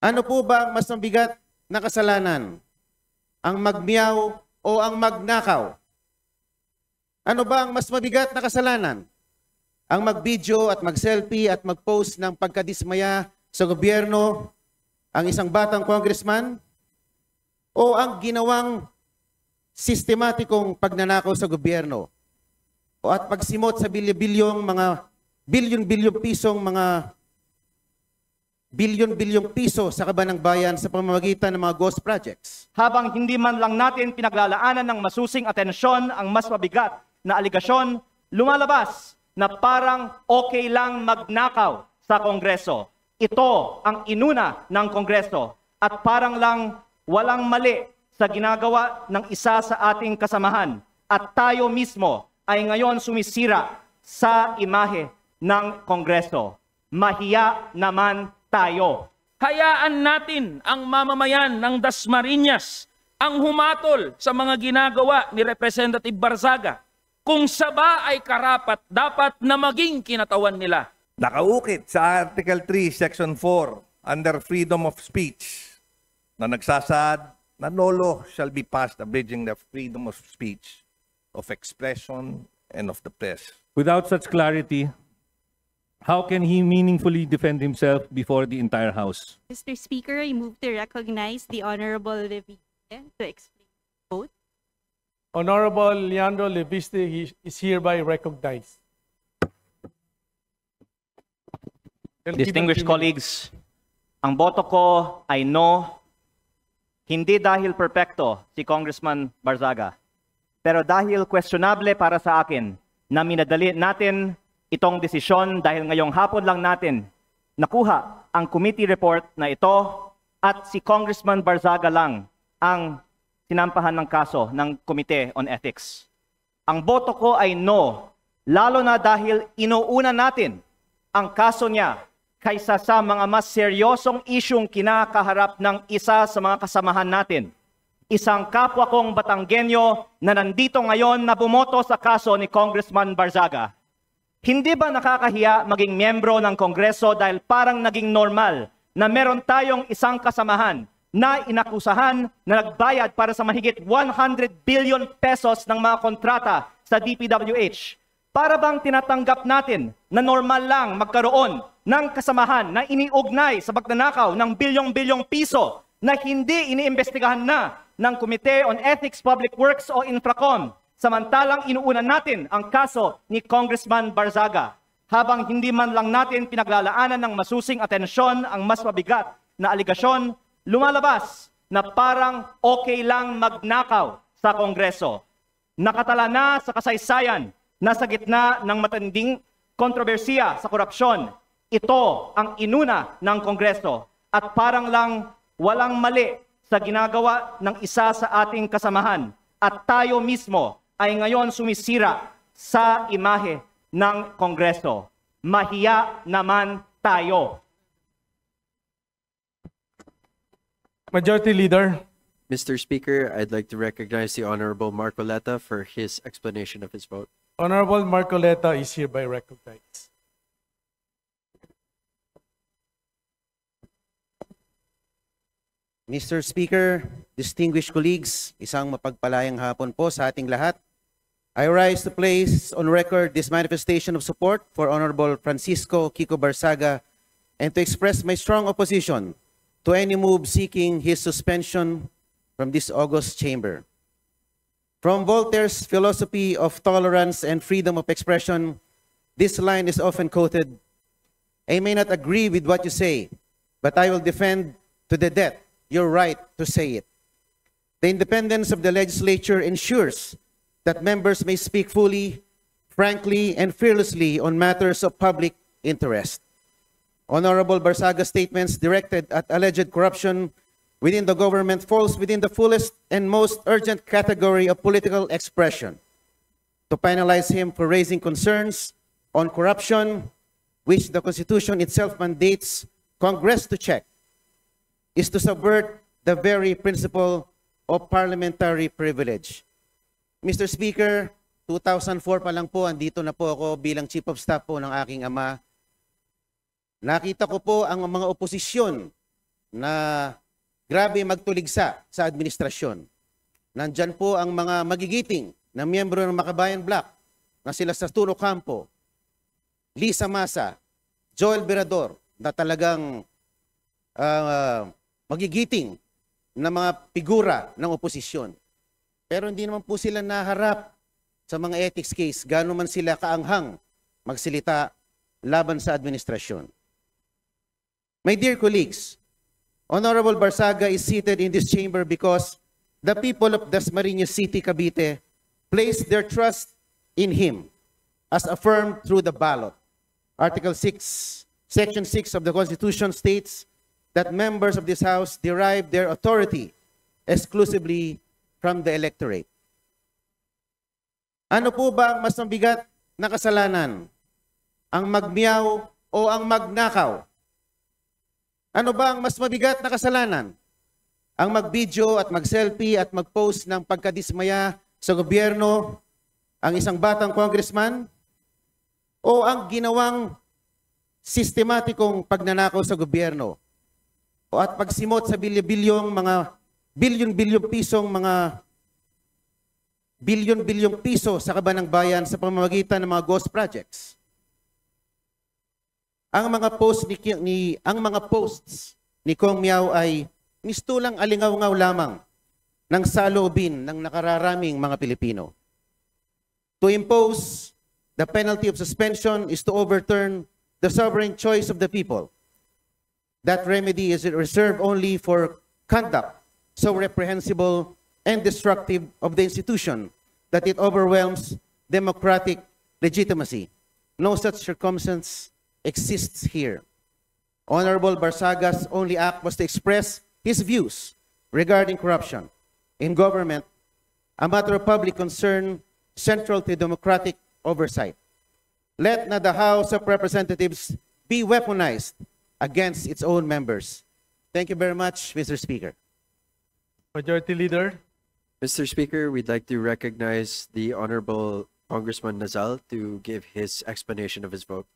Ano po ba ang mas mabigat na kasalanan? Ang magmiyaw o ang magnakaw? Ano ba ang mas mabigat na kasalanan? Ang mag-video at mag-selfie at mag-post ng pagkadismaya sa gobyerno, ang isang batang congressman? O ang ginawang sistematikong pagnanakaw sa gobyerno? O at pagsimot sa bilyon-bilyong piso sa kaban ng bayan sa pamamagitan ng mga ghost projects. Habang hindi man lang natin pinaglalaanan ng masusing atensyon ang mas mabigat na aligasyon, lumalabas na parang okay lang magnakaw sa Kongreso. Ito ang inuna ng Kongreso at parang lang walang mali sa ginagawa ng isa sa ating kasamahan at tayo mismo ay ngayon sumisira sa imahe ng Kongreso. Mahiya naman tayo. Hayaan natin ang mamamayan ng Dasmariñas ang humatol sa mga ginagawa ni Representative Barzaga. Kung saba ay karapat, dapat na maging kinatawan nila. Nakaukit sa Article 3, Section 4, under freedom of speech, na nagsasaad na no law shall be passed abridging the freedom of speech, of expression, and of the press. Without such clarity, how can he meaningfully defend himself before the entire House? Mr. Speaker, I move to recognize the Honorable Levy to explain the vote. Honorable Leandro Leviste is hereby recognized. Distinguished colleagues, ang boto ko ay no, hindi dahil perpekto si Congressman Barzaga, pero dahil questionable para sa akin na minadali natin itong desisyon dahil ngayong hapon lang natin nakuha ang committee report na ito at si Congressman Barzaga lang ang sinampahan ng kaso ng Committee on Ethics. Ang boto ko ay no, lalo na dahil inuuna natin ang kaso niya kaysa sa mga mas seryosong isyong kinakaharap ng isa sa mga kasamahan natin. Isang kapwa kong Batanggenyo na nandito ngayon na bumoto sa kaso ni Congressman Barzaga. Hindi ba nakakahiya maging miyembro ng Kongreso dahil parang naging normal na meron tayong isang kasamahan na inakusahan na nagbayad para sa mahigit 100 billion pesos ng mga kontrata sa DPWH? Para bang tinatanggap natin na normal lang magkaroon ng kasamahan na iniugnay sa pagnanakaw ng bilyong-bilyong piso na hindi iniimbestigahan na ng Committee on Ethics, Public Works o Infracom? Samantalang inuuna natin ang kaso ni Congressman Barzaga. Habang hindi man lang natin pinaglalaanan ng masusing atensyon ang mas mabigat na aligasyon, lumalabas na parang okay lang magnakaw sa Kongreso. Nakatala na sa kasaysayan na sa gitna ng matinding kontrobersiya sa korupsyon. Ito ang inuna ng Kongreso at parang lang walang mali sa ginagawa ng isa sa ating kasamahan at tayo mismo ay ngayon sumisira sa imahe ng Kongreso. Mahiya naman tayo. Majority Leader. Mr. Speaker, I'd like to recognize the Honorable Marcoleta for his explanation of his vote. Honorable Marcoleta is hereby recognized. Mr. Speaker, distinguished colleagues, isang mapagpalayang hapon po sa ating lahat. I rise to place on record this manifestation of support for Honorable Francisco Kiko Barzaga and to express my strong opposition to any move seeking his suspension from this august chamber. From Voltaire's philosophy of tolerance and freedom of expression, this line is often quoted, "I may not agree with what you say, but I will defend to the death your right to say it." The independence of the legislature ensures that members may speak fully, frankly, and fearlessly on matters of public interest. Honorable Barzaga's statements directed at alleged corruption within the government falls within the fullest and most urgent category of political expression. To penalize him for raising concerns on corruption, which the Constitution itself mandates Congress to check, is to subvert the very principle of parliamentary privilege. Mr. Speaker, 2004 pa lang po, andito na po ako bilang Chief of Staff po ng aking ama. Nakita ko po ang mga oposisyon na grabe magtuligsa sa administrasyon. Nandyan po ang mga magigiting na miyembro ng Makabayan Bloc na sila sa Turo Campo, Lisa Masa, Joel Berador, na talagang magigiting na mga figura ng oposisyon. Pero hindi naman po sila naharap sa mga ethics case, gano'n man sila kaanghang magsilita laban sa administrasyon. My dear colleagues, Honorable Barsaga is seated in this chamber because the people of Dasmariñas City, Cavite, placed their trust in him as affirmed through the ballot. Article 6, Section 6 of the Constitution states that members of this House derive their authority exclusively from the electorate. Ano po ba ang mas mabigat na kasalanan? Ang magmiyaw o ang magnakaw? Ano ba ang mas mabigat na kasalanan? Ang mag-video at mag-selfie at mag-post ng pagkadismaya sa gobyerno ang isang batang congressman? O ang ginawang sistematikong pagnanakaw sa gobyerno? O at pagsimot sa bilyon-bilyong pisong mga bilyon-bilyong piso sa kaban ng bayan sa pamamagitan ng mga ghost projects? Ang mga posts ni Kong Miao ay mistulang alingaw-ngaw lamang ng saloobin ng nakararaming mga Pilipino. To impose the penalty of suspension is to overturn the sovereign choice of the people. That remedy is reserved only for conduct so reprehensible and destructive of the institution that it overwhelms democratic legitimacy. No such circumstance exists here. Honorable Barsaga's only act was to express his views regarding corruption in government, a matter of public concern central to democratic oversight. Let not the House of Representatives be weaponized against its own members. Thank you very much, Mr. Speaker. Majority Leader. Mr. Speaker, we'd like to recognize the Honorable Congressman Nazal to give his explanation of his vote.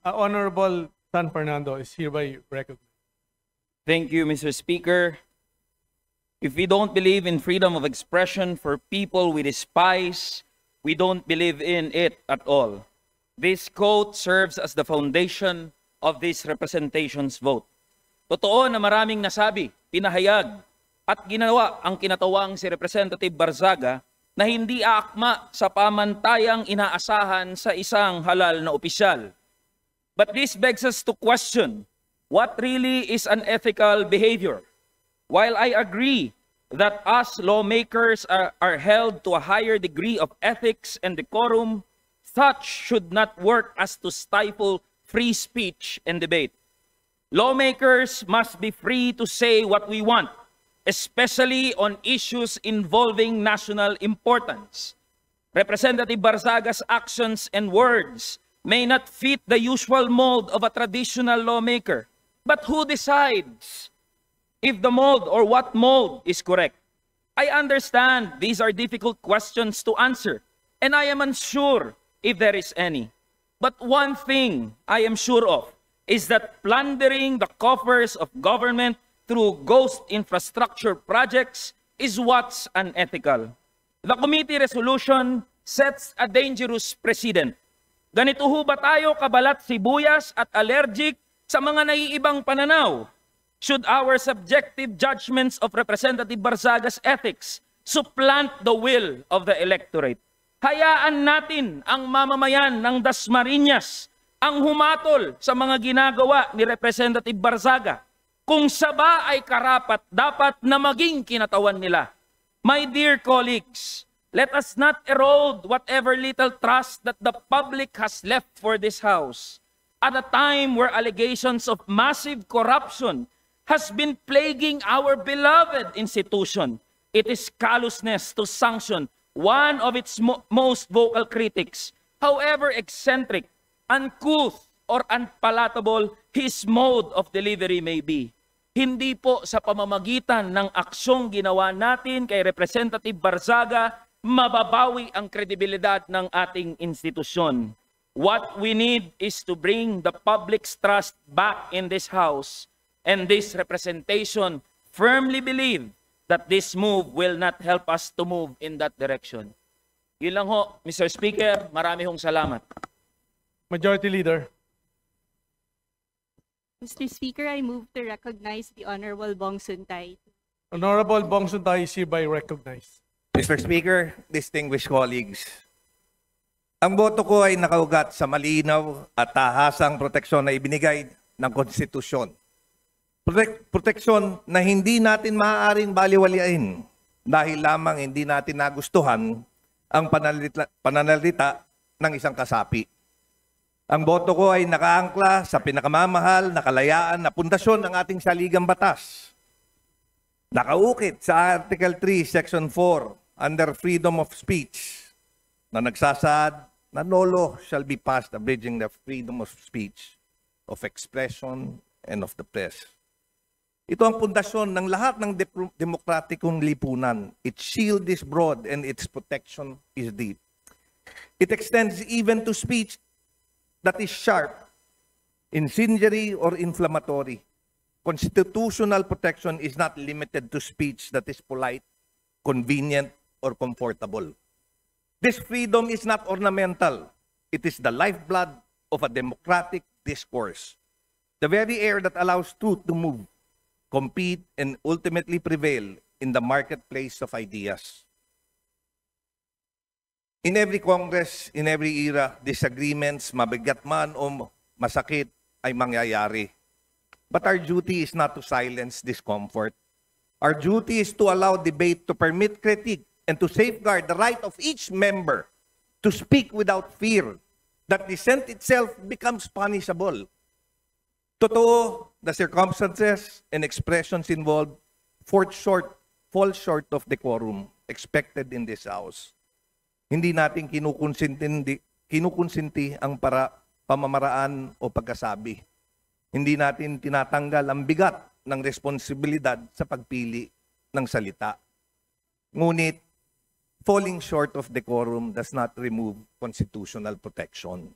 Honorable San Fernando is hereby recognized. Thank you, Mr. Speaker. If we don't believe in freedom of expression for people we despise, we don't believe in it at all. This quote serves as the foundation of this representation's vote. Totoo na maraming nasabi, pinahayag, at ginawa ang kinatawang si Representative Barzaga na hindi aakma sa pamantayang inaasahan sa isang halal na opisyal. But this begs us to question what really is unethical behavior. While I agree that us lawmakers are held to a higher degree of ethics and decorum, such should not work as to stifle free speech and debate. Lawmakers must be free to say what we want, especially on issues involving national importance. Representative Barzaga's actions and words may not fit the usual mold of a traditional lawmaker. But who decides if the mold or what mold is correct? I understand these are difficult questions to answer, and I am unsure if there is any. But one thing I am sure of is that plundering the coffers of government through ghost infrastructure projects is what's unethical. The committee resolution sets a dangerous precedent. Ganito ho ba tayo kabalat sibuyas at allergic sa mga naiibang pananaw? Should our subjective judgments of Representative Barzaga's ethics supplant the will of the electorate? Hayaan natin ang mamamayan ng Dasmariñas ang humatol sa mga ginagawa ni Representative Barzaga. Kung saba ay karapat, dapat na maging kinatawan nila. My dear colleagues, let us not erode whatever little trust that the public has left for this House at a time where allegations of massive corruption has been plaguing our beloved institution. It is callousness to sanction one of its most vocal critics, however eccentric, uncouth, or unpalatable his mode of delivery may be. Hindi po sa pamamagitan ng aksyong ginawa natin kay Representative Barzaga mababawi ang kredibilidad ng ating institusyon. What we need is to bring the public's trust back in this House, and this representation firmly believe that this move will not help us to move in that direction. Yun lang ho, Mr. Speaker, marami hong salamat. Majority Leader. Mr. Speaker, I move to recognize the Honorable Bong Suntay. Honorable Bong Suntay is hereby recognized. Mr. Speaker, distinguished colleagues, ang boto ko ay nakaugat sa malinaw at tahasang proteksyon na ibinigay ng konstitusyon. Proteksyon na hindi natin maaaring baliwalain dahil lamang hindi natin nagustuhan ang pananalita ng isang kasapi. Ang boto ko ay nakaangkla sa pinakamamahal na kalayaan na pundasyon ng ating saligang batas. Nakaukit sa Article 3, Section 4, under freedom of speech, na nagsasaad na no law shall be passed abridging the freedom of speech, of expression, and of the press. Ito ang pundasyon ng lahat ng demokratikong lipunan. Its shield is broad and its protection is deep. It extends even to speech that is sharp, incendiary, or inflammatory. Constitutional protection is not limited to speech that is polite, convenient, or comfortable. This freedom is not ornamental. It is the lifeblood of a democratic discourse. The very air that allows truth to move, compete, and ultimately prevail in the marketplace of ideas. In every Congress, in every era, disagreements, mabigat man o masakit, ay mangyayari. But our duty is not to silence discomfort. Our duty is to allow debate to permit critique and to safeguard the right of each member to speak without fear that dissent itself becomes punishable. Totoo, the circumstances and expressions involved fall short of the quorum expected in this House. Hindi natin kinukonsinti ang pamamaraan o pagkasabi. Hindi natin tinatanggal ang bigat ng responsibilidad sa pagpili ng salita. Ngunit, falling short of decorum does not remove constitutional protection.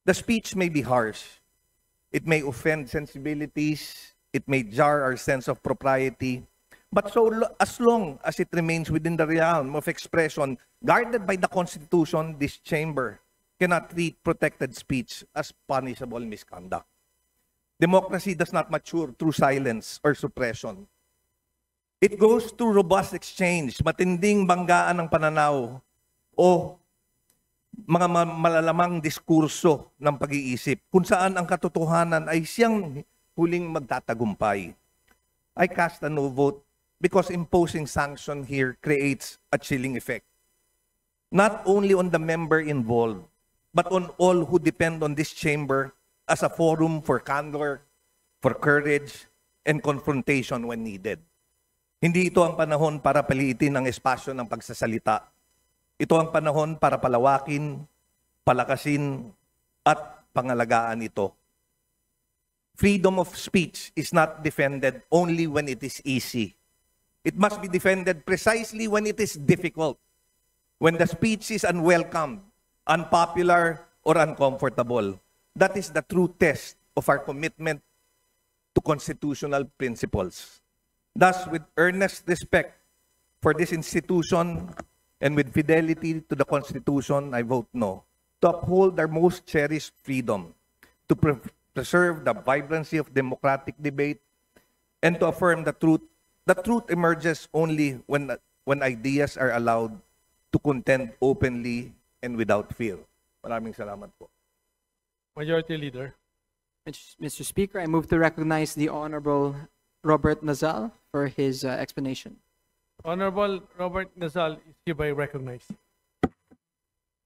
The speech may be harsh. It may offend sensibilities. It may jar our sense of propriety. But as long as it remains within the realm of expression guarded by the Constitution, this chamber cannot treat protected speech as punishable misconduct. Democracy does not mature through silence or suppression. It goes through robust exchange, matinding banggaan ng pananaw o mga malalamang diskurso ng pag-iisip kung saan ang katotohanan ay siyang huling magtatagumpay. I cast a no vote because imposing sanction here creates a chilling effect. Not only on the member involved, but on all who depend on this chamber as a forum for candor, for courage, and confrontation when needed. Hindi ito ang panahon para paliitin ang espasyo ng pagsasalita. Ito ang panahon para palawakin, palakasin, at pangalagaan ito. Freedom of speech is not defended only when it is easy. It must be defended precisely when it is difficult, when the speech is unwelcome, unpopular, or uncomfortable. That is the true test of our commitment to constitutional principles. Thus, with earnest respect for this institution and with fidelity to the Constitution, I vote no, to uphold our most cherished freedom, to preserve the vibrancy of democratic debate, and to affirm the truth. The truth emerges only when ideas are allowed to contend openly and without fear. Maraming salamat po. Majority Leader. Mr. Speaker, I move to recognize the Honorable Robert Nazal for his explanation. Honorable Robert Nazal is hereby recognized.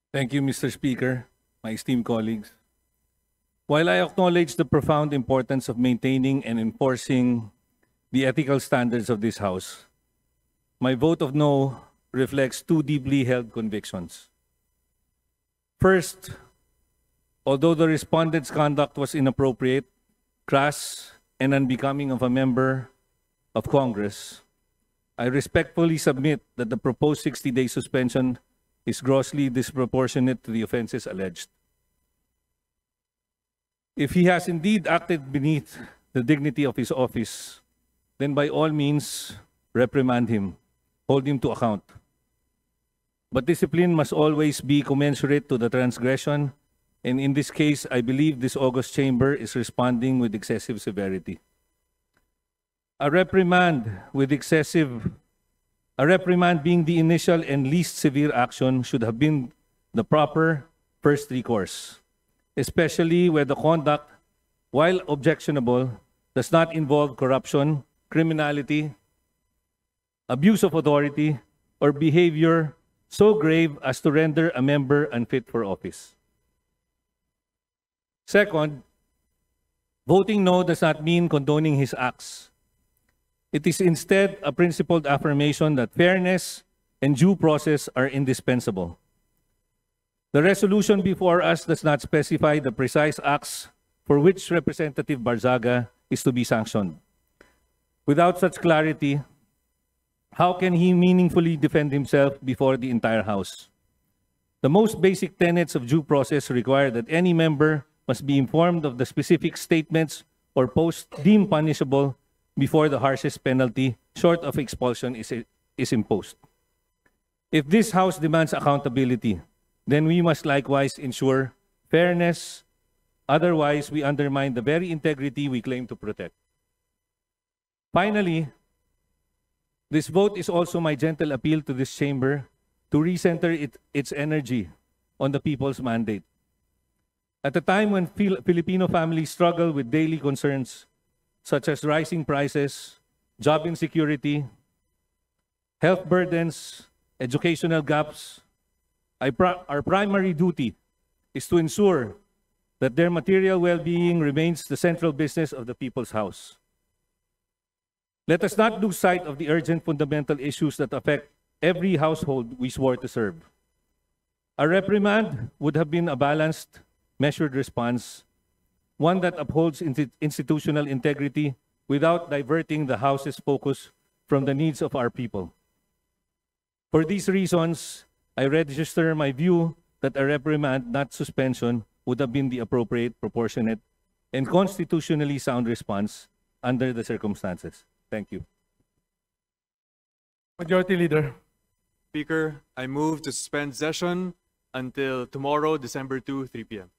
Thank you, Mr. Speaker, my esteemed colleagues. While I acknowledge the profound importance of maintaining and enforcing the ethical standards of this House, my vote of no reflects two deeply held convictions. First, although the respondent's conduct was inappropriate, crass, and unbecoming of a member of Congress, I respectfully submit that the proposed 60-day suspension is grossly disproportionate to the offenses alleged. If he has indeed acted beneath the dignity of his office, then by all means, reprimand him, hold him to account. But discipline must always be commensurate to the transgression, and in this case, I believe this August chamber is responding with excessive severity. A reprimand being the initial and least severe action should have been the proper first recourse, especially where the conduct, while objectionable, does not involve corruption, criminality, abuse of authority, or behavior so grave as to render a member unfit for office. Second, voting no does not mean condoning his acts. It is instead a principled affirmation that fairness and due process are indispensable. The resolution before us does not specify the precise acts for which Representative Barzaga is to be sanctioned. Without such clarity, how can he meaningfully defend himself before the entire House? The most basic tenets of due process require that any member must be informed of the specific statements or posts deemed punishable before the harshest penalty, short of expulsion, is imposed. If this House demands accountability, then we must likewise ensure fairness. Otherwise, we undermine the very integrity we claim to protect. Finally, this vote is also my gentle appeal to this chamber to recenter its energy on the people's mandate. At a time when Filipino families struggle with daily concerns such as rising prices, job insecurity, health burdens, educational gaps, our primary duty is to ensure that their material well-being remains the central business of the People's House. Let us not lose sight of the urgent fundamental issues that affect every household we swore to serve. A reprimand would have been a balanced, measured response, one that upholds institutional integrity without diverting the House's focus from the needs of our people. For these reasons, I register my view that a reprimand, not suspension, would have been the appropriate, proportionate, and constitutionally sound response under the circumstances. Thank you. Majority Leader. Speaker, I move to suspend session until tomorrow, December 2, 3 p.m.